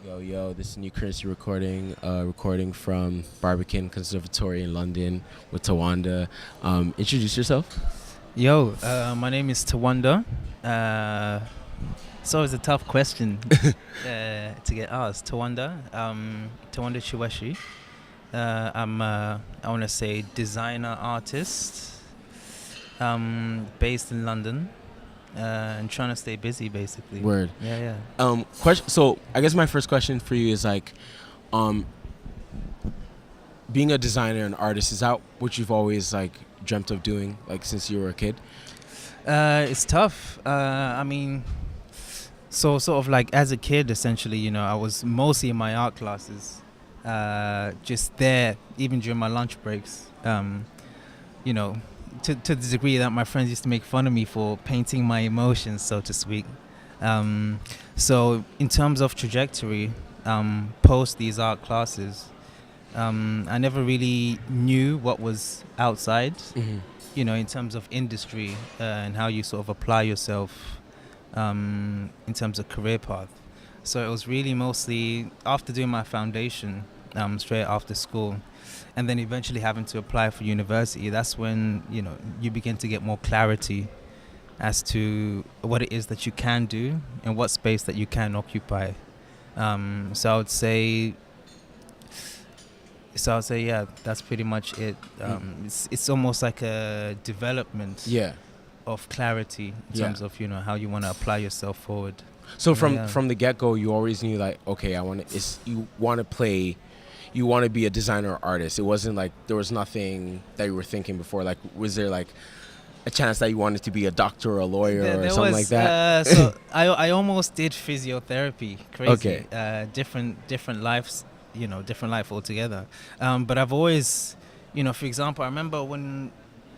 Yo, this is New Currency recording from Barbican Conservatory in London with Tawanda. Introduce yourself. Yo, my name is Tawanda. It's always a tough question to get asked. Tawanda Chiweshe. I want to say designer artist, based in London, and trying to stay busy basically. Word. Yeah. Question. So I guess my first question for you is like, being a designer and artist, is that what you've always like dreamt of doing, like since you were a kid? It's tough. So sort of like as a kid, essentially, I was mostly in my art classes, just there, even during my lunch breaks. You know, to the degree that my friends used to make fun of me for painting my emotions, so to speak. So in terms of trajectory, post these art classes, I never really knew what was outside. Mm-hmm. In terms of industry and how you sort of apply yourself in terms of career path. So it was really mostly after doing my foundation, straight after school, and then eventually having to apply for university. That's when you begin to get more clarity as to what it is that you can do and what space that you can occupy. So I would say, yeah, that's pretty much it. It's almost like a development of clarity in terms of how you want to apply yourself forward. So from the get-go, you always knew like, okay, you want to be a designer or artist. It wasn't like there was nothing that you were thinking before. Like, was there like a chance that you wanted to be a doctor or a lawyer or something like that? So I almost did physiotherapy. Crazy. Okay. Different lives, different life altogether. But I've always, for example, I remember when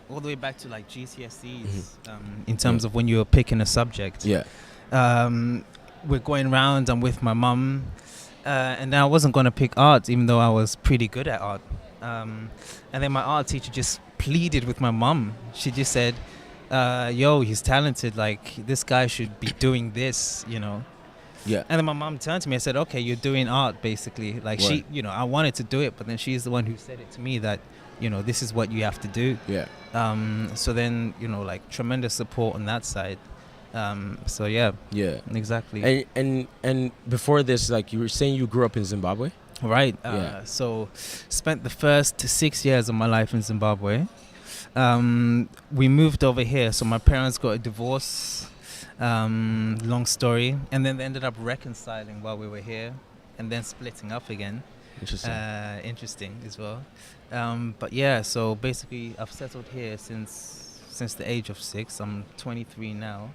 all the way back to like GCSEs, in terms of when you were picking a subject. Yeah. We're going round. I'm with my mum, and then I wasn't going to pick art, even though I was pretty good at art. And then my art teacher just pleaded with my mum. She just said, "Yo, he's talented. Like this guy should be doing this, Yeah. And then my mom turned to me and said, "Okay, you're doing art, basically." Like Right. she, I wanted to do it, but then she's the one who said it to me that, this is what you have to do. Yeah. So then, like tremendous support on that side. So yeah. Yeah. Exactly. And before this, like you were saying, you grew up in Zimbabwe. Right. Yeah. So spent the first 6 years of my life in Zimbabwe. We moved over here. So my parents got a divorce. Long story. And then they ended up reconciling while we were here and then splitting up again. Interesting. Interesting as well. But yeah, so basically I've settled here since the age of 6. I'm 23 now.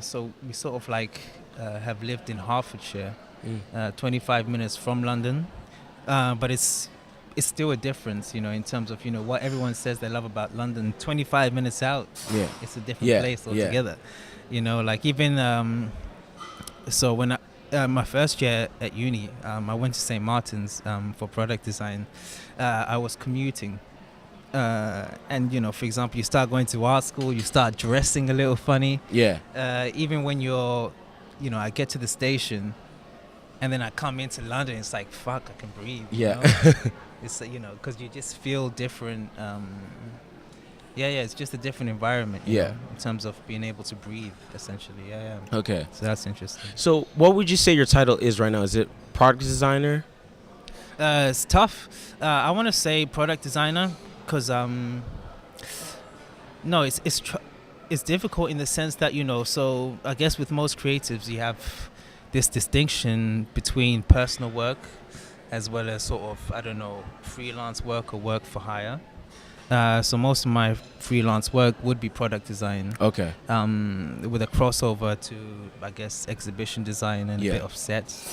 So we sort of like have lived in Hertfordshire, 25 minutes from London, but it's still a difference, in terms of what everyone says they love about London. 25 minutes out, it's a different place altogether. Like even so when my first year at uni, I went to St. Martin's for product design. I was commuting. And for example, you start going to art school, you start dressing a little funny. Yeah. Even when you're, I get to the station, and then I come into London, it's like fuck, I can breathe. Yeah. It's because you just feel different. It's just a different environment. In terms of being able to breathe, essentially. Yeah. Okay. So that's interesting. So what would you say your title is right now? Is it product designer? It's tough. I want to say product designer. Because no, it's difficult in the sense that so I guess with most creatives you have this distinction between personal work as well as sort of freelance work or work for hire. So most of my freelance work would be product design. Okay. With a crossover to I guess exhibition design and a bit of sets.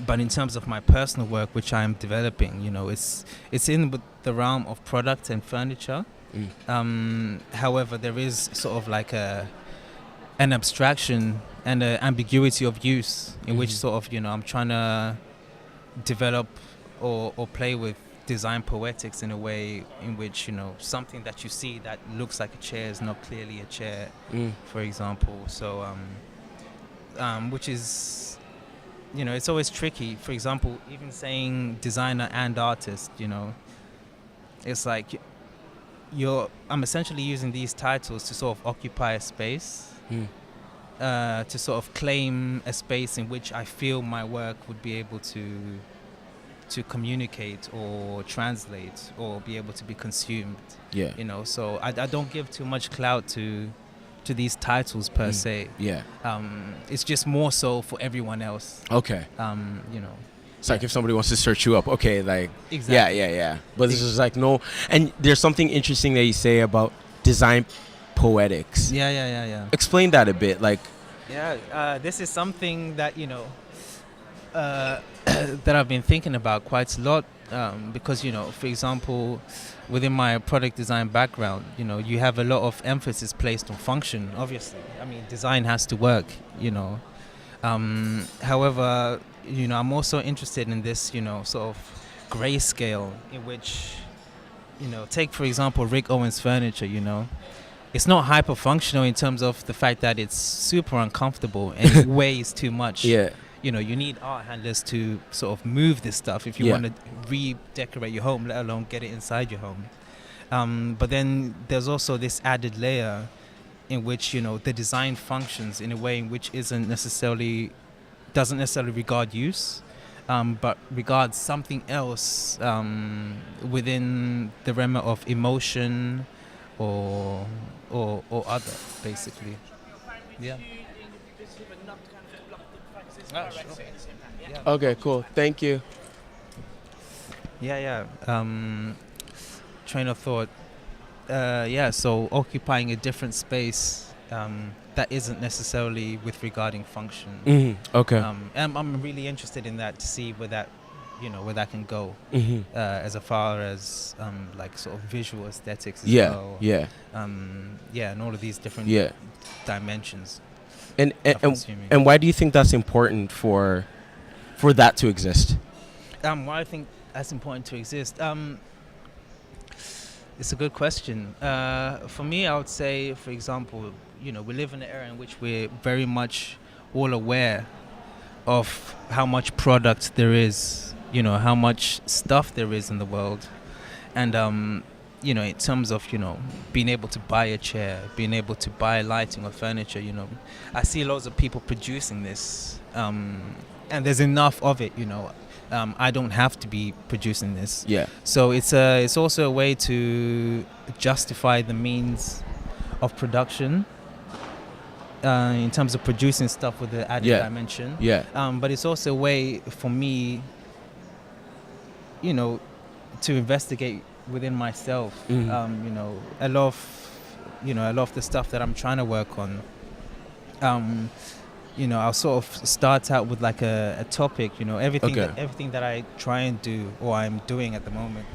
But in terms of my personal work, which I am developing, it's in the realm of product and furniture. However, there is sort of like an abstraction and an ambiguity of use in which sort of, I'm trying to develop or play with design poetics in a way in which, something that you see that looks like a chair is not clearly a chair, for example. So which is, it's always tricky. For example, even saying designer and artist, it's like I'm essentially using these titles to sort of occupy a space, to sort of claim a space in which I feel my work would be able to communicate or translate or be able to be consumed. Yeah. So I don't give too much clout to these titles per se. Yeah. It's just more so for everyone else. Okay. It's like if somebody wants to search you up, okay, like exactly. Yeah. But this is like no, and there's something interesting that you say about design poetics. Yeah. Explain that a bit, like. Yeah, this is something that that I've been thinking about quite a lot, because for example, within my product design background, you have a lot of emphasis placed on function. Obviously, I mean, design has to work. However, I'm also interested in this, sort of grayscale in which, take for example Rick Owens furniture. It's not hyper functional in terms of the fact that it's super uncomfortable and it weighs too much. Yeah. You need art handlers to sort of move this stuff if you want to redecorate your home, let alone get it inside your home. But then there's also this added layer in which the design functions in a way in which doesn't necessarily regard use, but regards something else within the realm of emotion or other, basically. Yeah. Okay, cool. Thank you. Yeah. Train of thought. So occupying a different space that isn't necessarily with regarding function. Mm-hmm. Okay. And I'm really interested in that to see where that can go, Mm-hmm. as far as like sort of visual aesthetics as Yeah. well. Yeah. And all of these different dimensions. And why do you think that's important for that to exist? Why I think that's important to exist. It's a good question. For me, I would say, for example, we live in an era in which we're very much all aware of how much product there is, how much stuff there is in the world. And, in terms of, being able to buy a chair, being able to buy lighting or furniture, I see loads of people producing this. And there's enough of it, I don't have to be producing this. Yeah. So it's also a way to justify the means of production, in terms of producing stuff with the added dimension. Yeah. But it's also a way for me, to investigate within myself. Mm-hmm. A lot of the stuff that I'm trying to work on. I'll sort of start out with like a topic, everything that I try and do or I'm doing at the moment,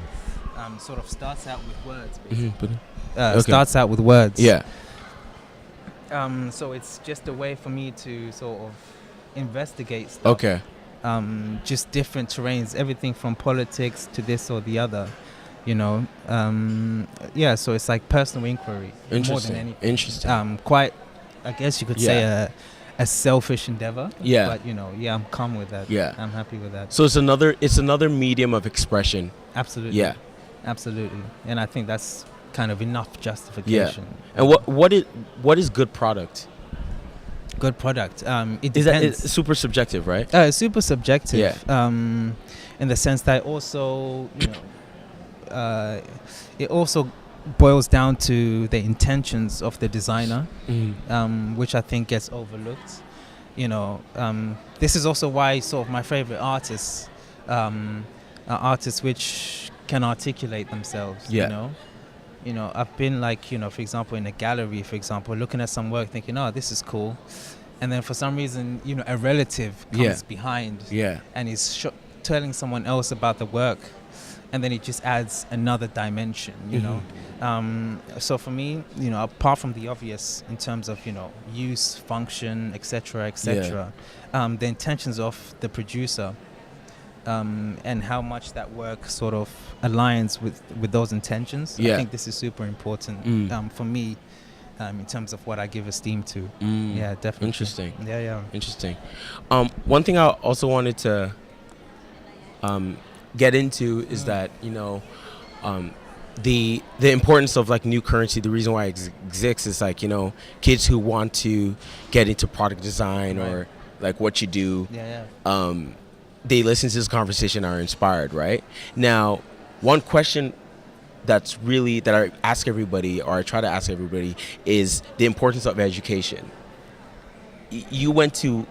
sort of starts out with words, basically. Mm-hmm. Starts out with words. Yeah. So it's just a way for me to sort of investigate stuff. Okay. Just different terrains, everything from politics to this or the other, so it's like personal inquiry more than anything. Interesting. Quite, I guess you could say a selfish endeavor. Yeah. But I'm calm with that. Yeah. I'm happy with that. So it's another medium of expression. Absolutely. Yeah. Absolutely. And I think that's kind of enough justification. Yeah. And what is good product? Good product. It depends. It's super subjective, right? It's super subjective. Yeah. In the sense that also, it also boils down to the intentions of the designer, which I think gets overlooked. This is also why sort of my favorite artists are artists which can articulate themselves. Yeah. I've been like, for example, in a gallery, for example, looking at some work thinking, oh, this is cool. And then for some reason, a relative comes behind and is telling someone else about the work. And then it just adds another dimension, So for me, apart from the obvious in terms of, use, function, etc., the intentions of the producer, and how much that work sort of aligns with those intentions. I think this is super important for me in terms of what I give esteem to. Mm. Yeah, definitely. Interesting. Yeah. Interesting. One thing I also wanted to get into is that, you know, the importance of like new currency. The reason why it exists is like, you know, kids who want to get into product design or like what you do. They listen to this conversation, are inspired, right? Now, one question that I ask everybody, or I try to ask everybody, is the importance of education. You went to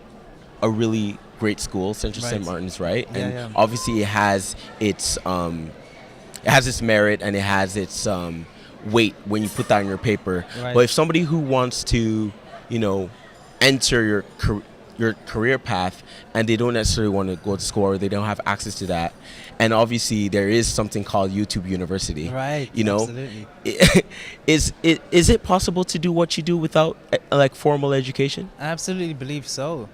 a really great school, Central St. Martin's, right? And obviously it has its merit and it has its weight when you put that on your paper. But if somebody who wants to, you know, enter your career path and they don't necessarily want to go to school or they don't have access to that, and obviously there is something called YouTube University, right? You know, absolutely. Is it possible to do what you do without like formal education? I absolutely believe so.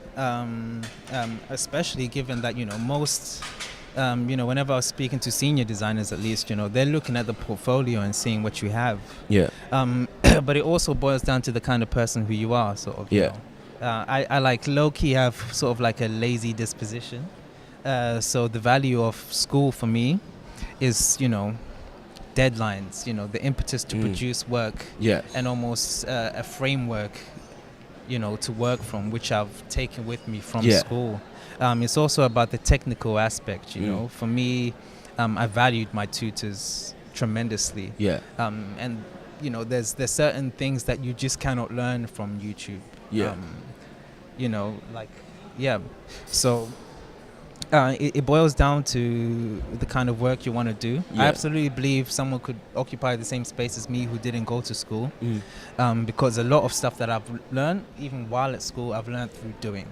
Especially given that, you know, most you know, whenever I was speaking to senior designers, at least, you know, they're looking at the portfolio and seeing what you have. But it also boils down to the kind of person who you are, sort of. You know? I like low-key have sort of like a lazy disposition. So the value of school for me is, you know, deadlines, you know, the impetus to produce work, and almost a framework, you know, to work from, which I've taken with me from school. It's also about the technical aspect, you know. For me, I valued my tutors tremendously. And, you know, there's certain things that you just cannot learn from YouTube. You know, like, so it boils down to the kind of work you want to do. I absolutely believe someone could occupy the same space as me who didn't go to school, because a lot of stuff that I've learned, even while at school, I've learned through doing.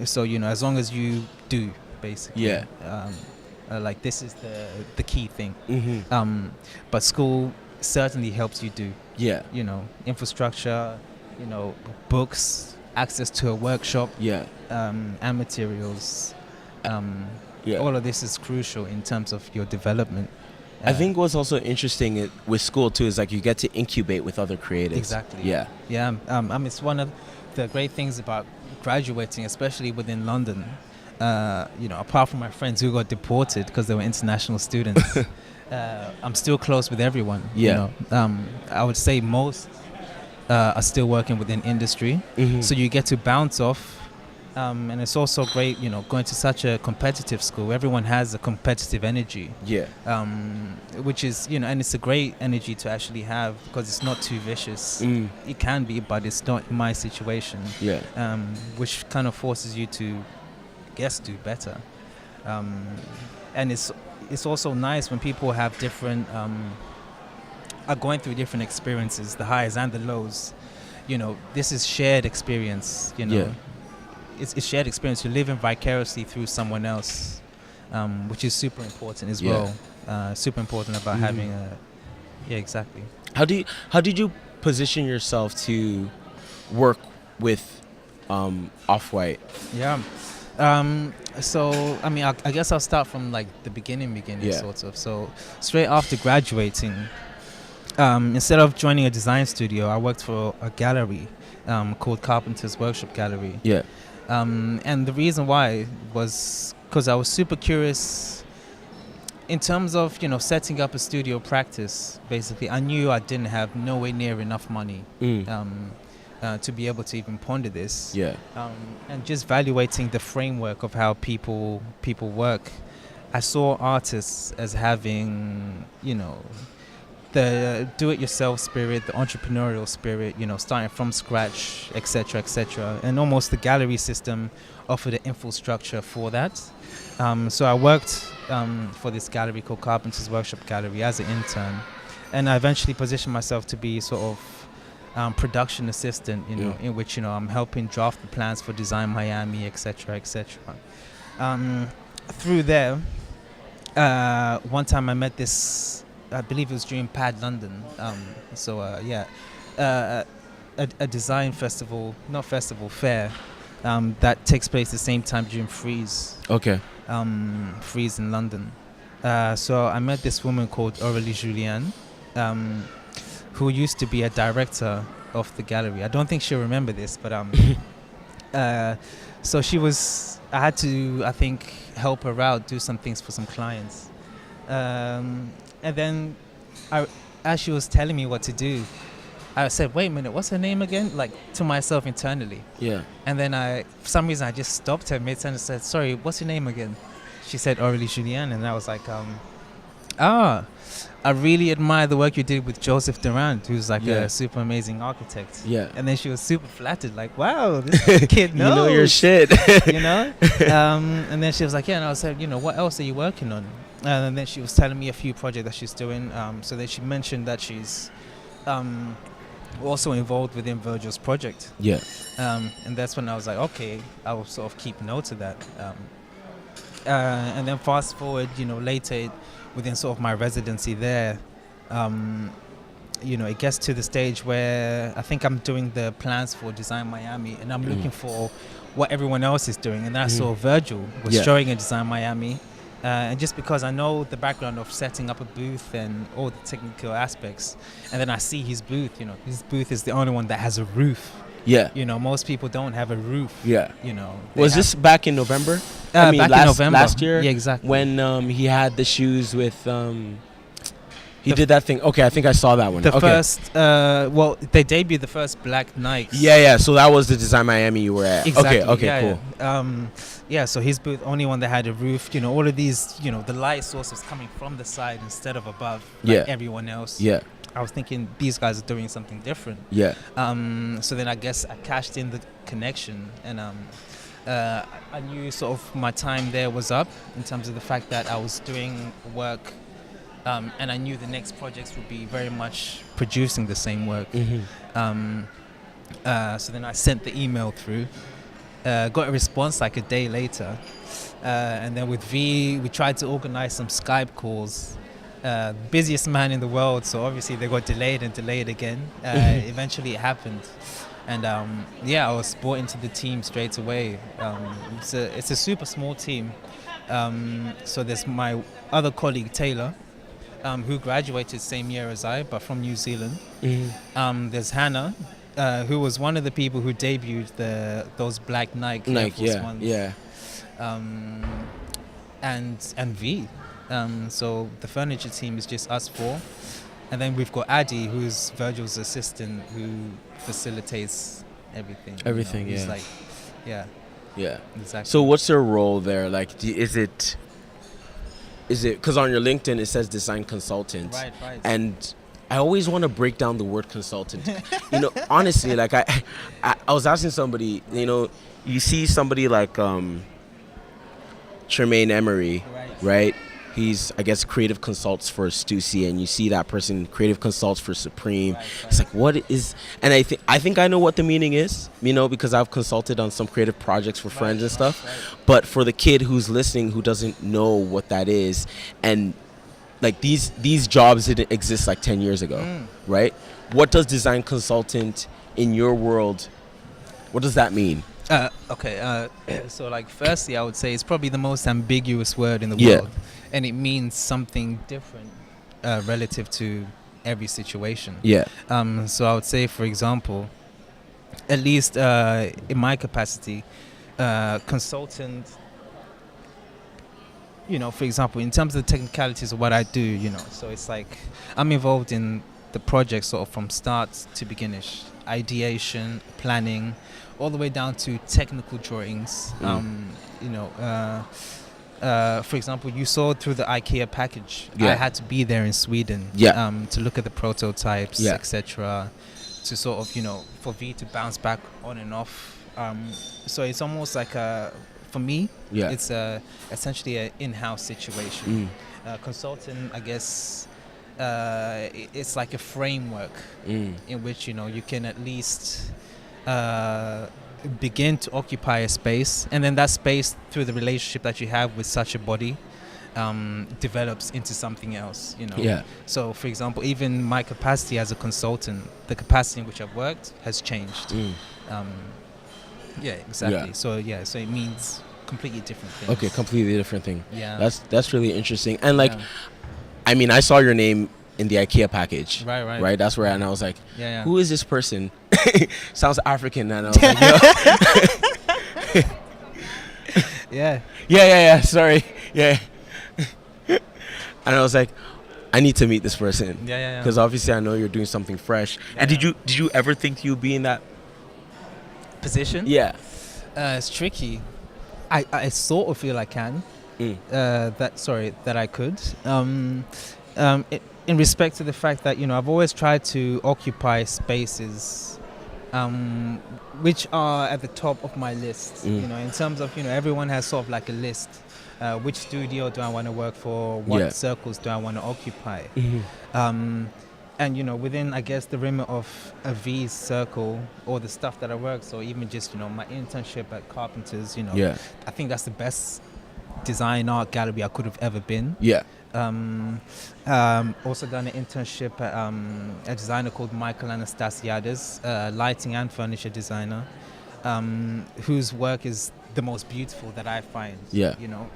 So, you know, as long as you do, basically. Like, this is the key thing. But school certainly helps you do. You know, infrastructure, you know, books, access to a workshop, and materials. All of this is crucial in terms of your development. I think what's also interesting with school too is like you get to incubate with other creatives. Exactly. It's one of the great things about graduating, especially within London. You know, apart from my friends who got deported because they were international students, I'm still close with everyone. You know, I would say most are still working within industry, so you get to bounce off. And it's also great, you know, going to such a competitive school. Everyone has a competitive energy. Which is, you know, and it's a great energy to actually have because it's not too vicious. It can be, but it's not in my situation. Which kind of forces you to, I guess, do better. And it's also nice when people have different, are going through different experiences, the highs and the lows. You know, this is shared experience, you know. It's shared experience. You're living vicariously through someone else, which is super important as well. Super important about having a... exactly. How did you position yourself to work with Off-White? So, I mean, I guess I'll start from like the beginning, sort of. So, straight after graduating, instead of joining a design studio, I worked for a gallery called Carpenter's Workshop Gallery. And the reason why was because I was super curious in terms of, you know, setting up a studio practice. Basically, I knew I didn't have nowhere near enough money to be able to even ponder this. And just evaluating the framework of how people work, I saw artists as having, you know, the do-it-yourself spirit, the entrepreneurial spirit, you know, starting from scratch, etc., etc. And almost the gallery system offered an infrastructure for that. So I worked for this gallery called Carpenter's Workshop Gallery as an intern, and I eventually positioned myself to be sort of production assistant, you know, in which, you know, I'm helping draft the plans for Design Miami, etc., etc. Through there, one time I met this, I believe it was during Pad London. A design festival, not festival, fair, that takes place the same time during Freeze. Freeze in London. So I met this woman called Aurélie Julien, who used to be a director of the gallery. I don't think she'll remember this, but so I had to, I think, help her out, do some things for some clients. And then as she was telling me what to do, I said, wait a minute, what's her name again? Like, to myself internally. Yeah. And then for some reason, I just stopped her mid-sentence and said, sorry, what's your name again? She said, Aurélie Julien. And I was like, I really admire the work you did with Joseph Durand, who's like a super amazing architect. Yeah. And then she was super flattered, like, wow, this kid knows. You know your shit. You know? And then she was like, yeah. And I said, what else are you working on? And then she was telling me a few projects that she's doing. So then she mentioned that she's also involved within Virgil's project. Yeah. And that's when I was like, okay, I will sort of keep note of that. And then fast forward, later within sort of my residency there, it gets to the stage where I think I'm doing the plans for Design Miami, and I'm looking for what everyone else is doing. And then I saw Virgil was showing at Design Miami. And just because I know the background of setting up a booth and all the technical aspects, and then I see his booth, his booth is the only one that has a roof. Yeah. Most people don't have a roof. Yeah. Was this back in November? Back in November. Last year? Yeah, exactly. When he had the shoes with... He did that thing. Okay, I think I saw that one. First... they debuted the first black Nikes. Yeah. So that was the Design Miami you were at. Exactly. Okay, cool. Yeah, so his booth, only one that had a roof. All of these, the light source was coming from the side instead of above, like everyone else. Yeah. I was thinking these guys are doing something different. Yeah. So then I guess I cashed in the connection, and I knew sort of my time there was up in terms of the fact that I was doing work, and I knew the next projects would be very much producing the same work. So then I sent the email through, got a response like a day later, and then with V, we tried to organize some Skype calls. Busiest man in the world, so obviously they got delayed again. Eventually it happened, and I was brought into the team straight away. It's a super small team. So there's my other colleague Taylor, who graduated same year as I, but from New Zealand. There's Hannah, who was one of the people who debuted those black Nike Air Force ones. Yeah. And V. So the furniture team is just us four, and then we've got Addy, who's Virgil's assistant, who facilitates everything. He's like, yeah, exactly. So what's your role there? Like, is it because on your LinkedIn it says design consultant, right? And I always want to break down the word consultant. Honestly, like I was asking somebody, you see somebody like Tremaine Emery, right? He's, I guess, creative consults for Stussy, and you see that person creative consults for Supreme. Right. It's like, what is? And I think I know what the meaning is, because I've consulted on some creative projects for friends and stuff. Right. But for the kid who's listening who doesn't know what that is, and like these jobs didn't exist like 10 years ago, right? What does design consultant in your world? What does that mean? So like firstly, I would say it's probably the most ambiguous word in the world, and it means something different relative to every situation. So I would say, for example, at least in my capacity, consultant, for example, in terms of the technicalities of what I do, so it's like I'm involved in the project sort of from start to beginnish, ideation, planning, all the way down to technical drawings. For example, you saw through the IKEA package. I had to be there in Sweden to look at the prototypes, etc., to sort of, for V to bounce back on and off. So it's almost like for me, it's essentially an in-house situation. Consultant, I guess, it's like a framework in which, you can at least begin to occupy a space, and then that space, through the relationship that you have with such a body, develops into something else. So for example, even my capacity as a consultant, the capacity in which I've worked has changed. Exactly. So it means completely different things. Okay, completely different thing. That's really interesting. And like, I mean, I saw your name in the IKEA package. Right. That's where, and I was like, Yeah. who is this person? Sounds African, and I was like, yo. Yeah. Sorry. Yeah. And I was like, I need to meet this person. Yeah. Because obviously I know you're doing something fresh. Yeah. And did you ever think you'd be in that position? Yeah. It's tricky. I sort of feel I can. That I could. In respect to the fact that, you know, I've always tried to occupy spaces which are at the top of my list. You know, in terms of, you know, everyone has sort of like a list. Which studio do I want to work for? What circles do I want to occupy? And, you know, within, I guess, the remit of a V's circle or the stuff that I work, so even just, you know, my internship at Carpenters, you know, I think that's the best design art gallery I could have ever been. Also done an internship at a designer called Michael Anastasiades, lighting and furniture designer, whose work is the most beautiful that I find. You know,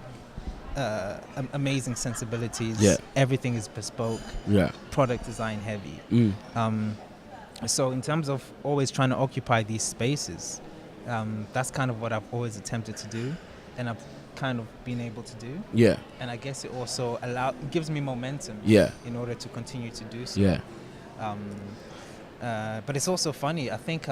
amazing sensibilities. Everything is bespoke. Product design heavy. So in terms of always trying to occupy these spaces, that's kind of what I've always attempted to do, and I've kind of been able to do. And I guess it also gives me momentum. In order to continue to do so. But it's also funny. I think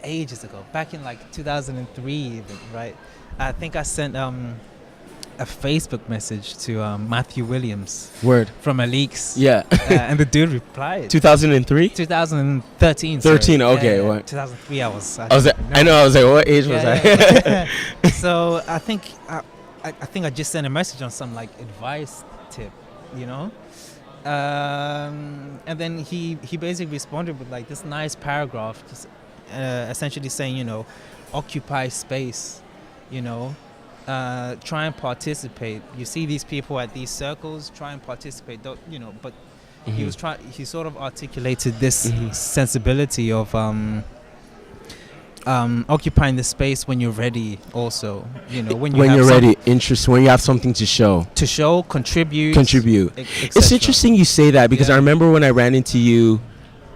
ages ago, back in like 2003, even, right? I think I sent a Facebook message to Matthew Williams. From Aleeks. And the dude replied. 2003? 2013. 13, okay. Yeah. 2003 I was like, what age was I? So I think I just sent a message on some like advice tip, you know? And then he basically responded with like this nice paragraph, just, essentially saying, you know, occupy space, you know, try and participate. You see these people at these circles, try and participate. Don't, you know, but he sort of articulated this sensibility of occupying the space when you're ready. Also, you know, when you're ready, interesting. When you have something to show, contribute. It's interesting you say that, because I remember when I ran into you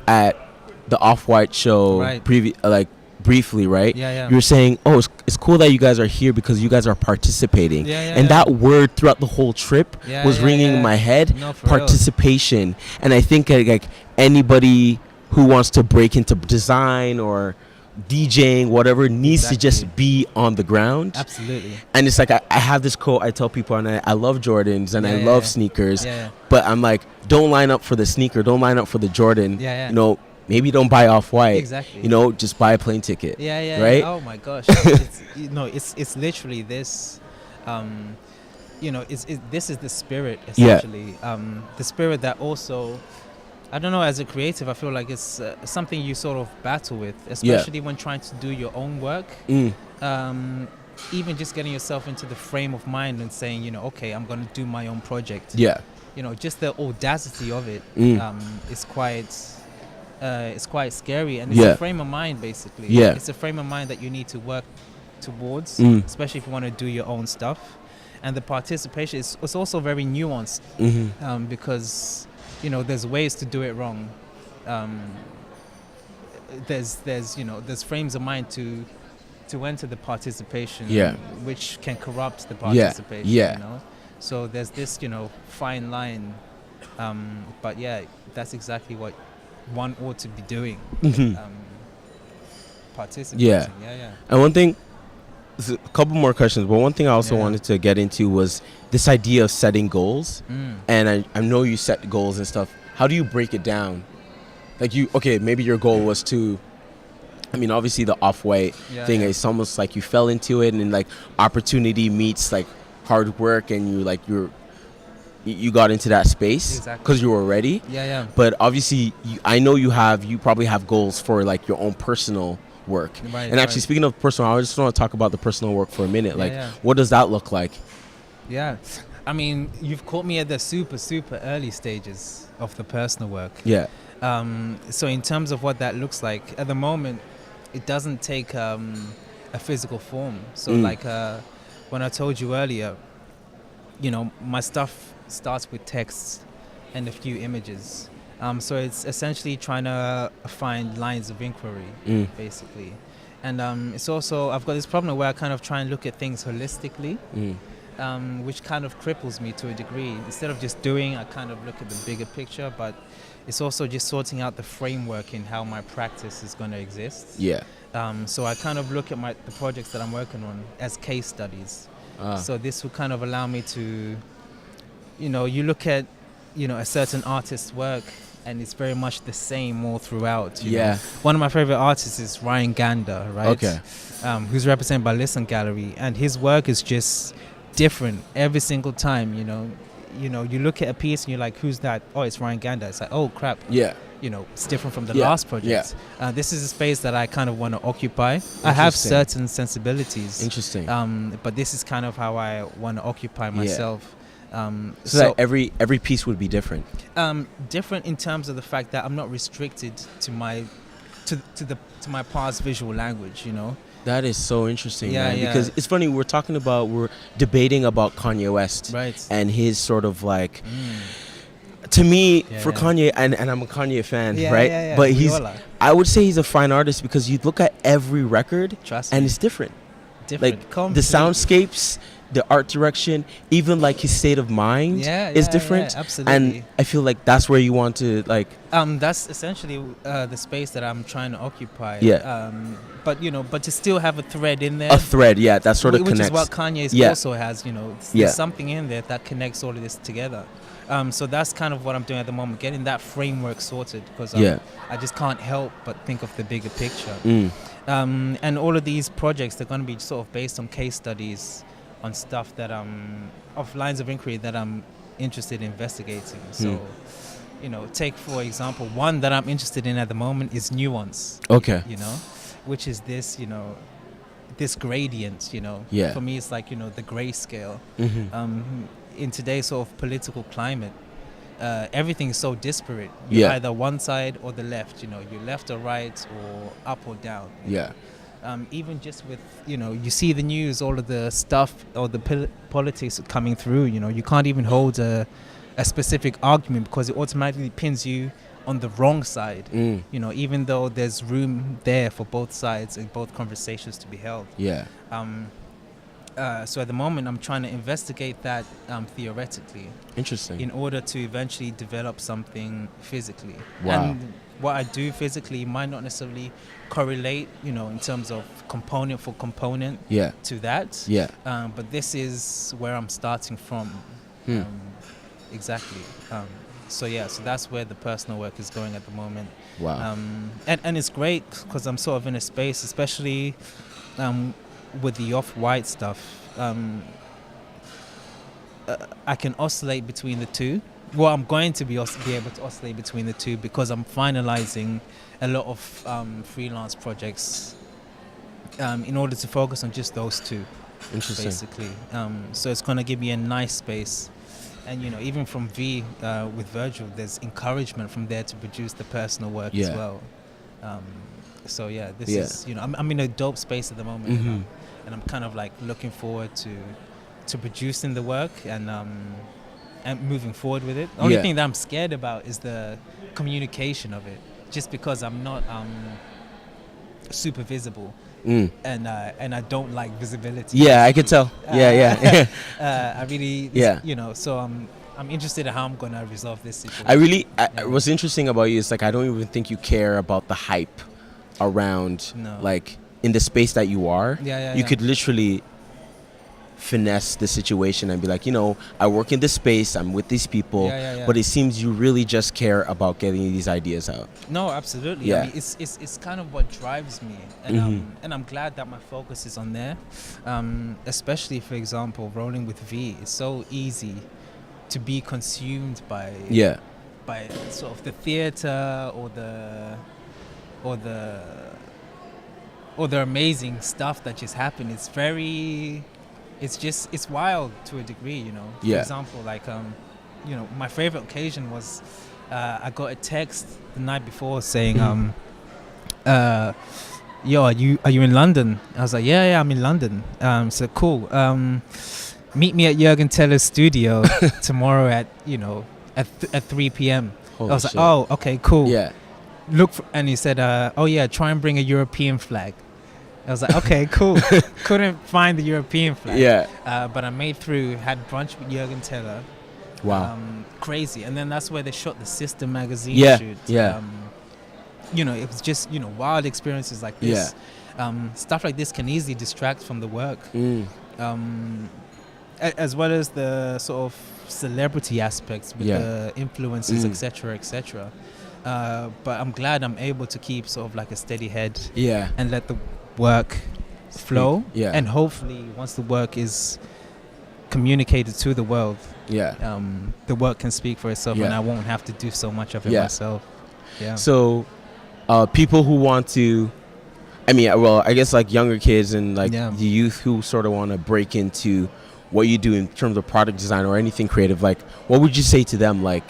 at the Off-White show, briefly, right? You were saying, oh, it's cool that you guys are here because you guys are participating. And that word throughout the whole trip was ringing in my head. Participation. Real. And I think like anybody who wants to break into design or DJing, whatever, needs to just be on the ground. Absolutely. And it's like I have this quote I tell people, and I love Jordans and I love sneakers, but I'm like, don't line up for the sneaker, don't line up for the Jordan. You know, maybe don't buy Off-White. Exactly. You know, just buy a plane ticket. Right? Oh my gosh. It's literally this. You know, this is the spirit, essentially. The spirit that also, I don't know, as a creative, I feel like it's something you sort of battle with, especially when trying to do your own work. Even just getting yourself into the frame of mind and saying, you know, okay, I'm going to do my own project. You know, just the audacity of it is quite scary, and it's a frame of mind, basically. It's a frame of mind that you need to work towards, especially if you want to do your own stuff. And the participation is also very nuanced, because, you know, there's ways to do it wrong. There's frames of mind to enter the participation, which can corrupt the participation. You know, so there's this, you know, fine line. But that's exactly what one ought to be doing. Participating. And one thing, a couple more questions, but one thing I also wanted to get into was this idea of setting goals. And I know you set goals and stuff. How do you break it down? Like maybe your goal was to, I mean, obviously the Off-White thing is almost like you fell into it, and like opportunity meets like hard work, and you got into that space because you were ready. But obviously, I know you probably have goals for like your own personal work. And actually, speaking of personal, I just want to talk about the personal work for a minute. What does that look like? I mean, you've caught me at the super, super early stages of the personal work. So in terms of what that looks like, at the moment, it doesn't take a physical form. So like when I told you earlier, you know, my stuff starts with texts, and a few images. So it's essentially trying to find lines of inquiry, basically. And it's also, I've got this problem where I kind of try and look at things holistically, which kind of cripples me to a degree. Instead of just doing, I kind of look at the bigger picture, but it's also just sorting out the framework in how my practice is going to exist. Yeah. So I kind of look at the projects that I'm working on as case studies. So this will kind of allow me to, you look at, a certain artist's work, and it's very much the same all throughout. You know? One of my favorite artists is Ryan Gander, right? Okay. Who's represented by Listen Gallery, and his work is just different every single time. You look at a piece and you're like, "Who's that?" Oh, it's Ryan Gander. It's like, "Oh crap." Yeah. It's different from the last project. Yeah. This is a space that I kind of want to occupy. I have certain sensibilities. Interesting. But this is kind of how I want to occupy myself. So that every piece would be different. Different in terms of the fact that I'm not restricted to my past visual language. That is so interesting, Yeah, man. yeah. Because it's funny, we're debating about Kanye West, Right. and his sort of like. To me, Yeah, for yeah. Kanye, and I'm a Kanye fan, Yeah, right? yeah, yeah. But We all are. I would say he's a fine artist because you look at every record, Trust and me. it's different. Different. Like Completely. the soundscapes, the art direction, even like his state of mind is different. Yeah, absolutely. And I feel like that's where you want to like. That's essentially the space that I'm trying to occupy. Yeah. But to still have a thread in there. A thread, yeah, that sort of which connects. is what Kanye's Yeah. also has. There's Yeah. something in there that connects all of this together. So that's kind of what I'm doing at the moment, getting that framework sorted, because I just can't help but think of the bigger picture. And all of these projects, they're going to be sort of based on case studies, on stuff that of lines of inquiry that I'm interested in investigating. So, take for example, one that I'm interested in at the moment is nuance. Okay. Which is this, this gradient. Yeah. For me, it's like the grayscale. In today's sort of political climate, everything is so disparate. You're either one side or the left. You're left or right or up or down. Yeah. Even just with you see the news, all of the stuff or the politics coming through. You can't even hold a specific argument because it automatically pins you on the wrong side. Even though there's room there for both sides and both conversations to be held. Yeah. So at the moment, I'm trying to investigate that theoretically. Interesting. In order to eventually develop something physically. Wow. And what I do physically might not necessarily correlate, in terms of component for component to that. Yeah. But this is where I'm starting from. Exactly. So that's where the personal work is going at the moment. Wow. And it's great because I'm sort of in a space, especially with the off-white stuff, I can oscillate between the two. Well, I'm going to be able to oscillate between the two because I'm finalizing a lot of freelance projects in order to focus on just those two. Interesting. Basically. So it's going to give me a nice space. And, even from V with Virgil, there's encouragement from there to produce the personal work as well. So this is, I'm in a dope space at the moment, and I'm kind of like looking forward to producing the work and moving forward with it. The only thing that I'm scared about is the communication of it, just because I'm not super visible, and I don't like visibility. Yeah, I could tell. I really, so I'm interested in how I'm gonna resolve this situation. What's interesting about you is like I don't even think you care about the hype around like in the space that you are. You could literally finesse the situation and be like, I work in this space, I'm with these people, but it seems you really just care about getting these ideas out. No, absolutely. I mean, it's kind of what drives me, and I'm glad that my focus is on there. Especially, for example, rolling with V, it's so easy to be consumed by sort of the theater or the amazing stuff that just happened. It's wild to a degree, For example, like my favorite occasion was I got a text the night before saying yo, are you in London? I was like, yeah, I'm in London. So cool. Meet me at Jürgen Teller's studio tomorrow at at 3 p.m. Holy I was shit. like, oh, okay, cool. Yeah. And he said, oh yeah, try and bring a European flag. I was like, okay, cool. Couldn't find the European flag. Yeah. But I made through, had brunch with Jürgen Teller. Wow. Crazy. And then that's where they shot the Sister magazine shoot. Yeah. You know, it was just, you know, wild experiences like this. Stuff like this can easily distract from the work. As well as the sort of celebrity aspects with the influences, etc., etc. But I'm glad I'm able to keep sort of like a steady head and let the work flow. And hopefully once the work is communicated to the world, the work can speak for itself and I won't have to do so much of it myself. So people who want to, I mean, well, I guess like younger kids and like the youth who sort of want to break into what you do in terms of product design or anything creative, like what would you say to them? Like,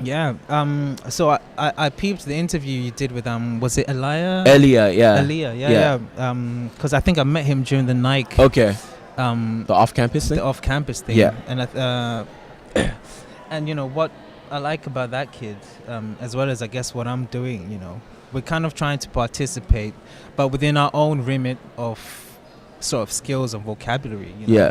so I peeped the interview you did with was it Elia, because I think I met him during the Nike the off-campus thing. And and you know what I like about that kid, as well as I guess what I'm doing, you know, we're kind of trying to participate, but within our own remit of sort of skills and vocabulary, you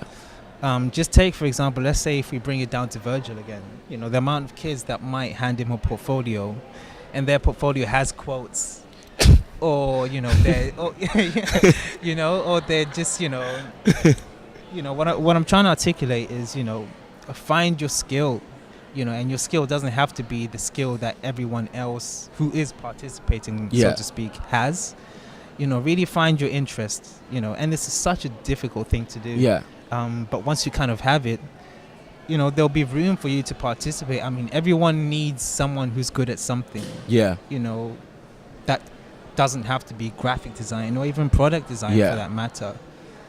know? Just take, for example, let's say if we bring it down to Virgil again, you know, the amount of kids that might hand him a portfolio and their portfolio has quotes or, you know, you know, or they're just, you know, what I'm trying to articulate is, you know, find your skill, you know, and your skill doesn't have to be the skill that everyone else who is participating, so to speak, has. You know, really find your interest, you know, and this is such a difficult thing to do. But once you kind of have it, you know, there'll be room for you to participate. I mean, everyone needs someone who's good at something. You know, that doesn't have to be graphic design or even product design for that matter.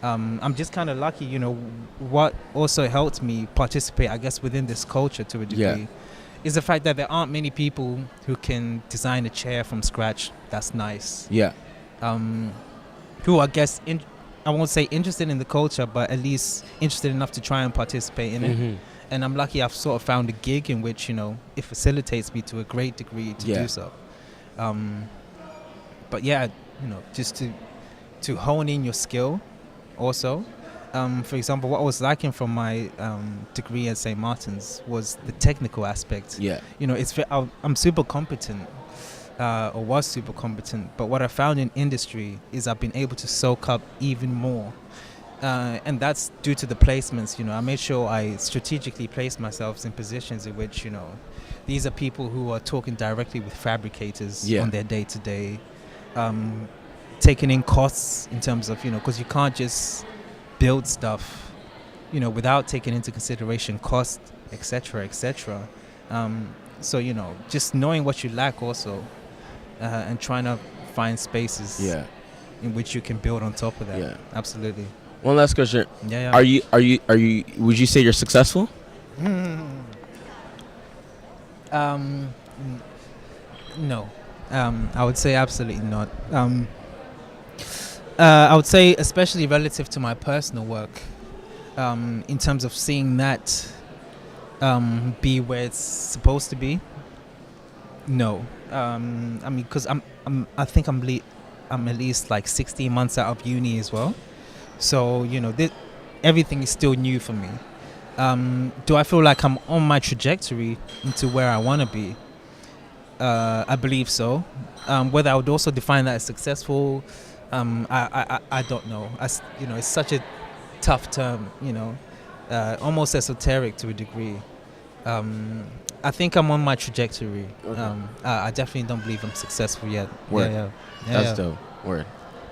I'm just kind of lucky, you know, what also helped me participate, I guess, within this culture to a degree is the fact that there aren't many people who can design a chair from scratch that's nice. Who I guess I won't say interested in the culture, but at least interested enough to try and participate in it. And I'm lucky I've sort of found a gig in which, you know, it facilitates me to a great degree to do so. But yeah, you know, just to hone in your skill also. For example, what I was lacking from my degree at St. Martin's was the technical aspect. You know, I'm super competent. Or was super competent, but what I found in industry is I've been able to soak up even more, and that's due to the placements. You know, I made sure I strategically placed myself in positions in which, you know, these are people who are talking directly with fabricators on their day-to-day, taking in costs in terms of, you know, because you can't just build stuff, you know, without taking into consideration cost, etc., etc. So, you know, just knowing what you lack also. And trying to find spaces in which you can build on top of that. Absolutely. One last question. Are you would you say you're successful? No. I would say absolutely not. I would say, especially relative to my personal work, in terms of seeing that be where it's supposed to be. No. I mean, because I think I'm at least like 16 months out of uni as well. So, you know, everything is still new for me. Do I feel like I'm on my trajectory into where I want to be? I believe so. Whether I would also define that as successful, I don't know. You know, it's such a tough term, you know, almost esoteric to a degree. I think I'm on my trajectory. I definitely don't believe I'm successful yet. That's dope. Word.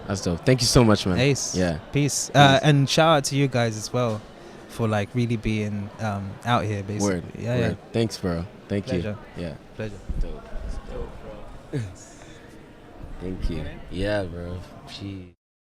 That's dope. Thank you so much, man. Ace. Peace. And shout out to you guys as well for like really being out here, basically. Word. Thanks, bro. Thank Pleasure. you. Pleasure. Dope, bro. Thank you. Yeah, bro. Jeez.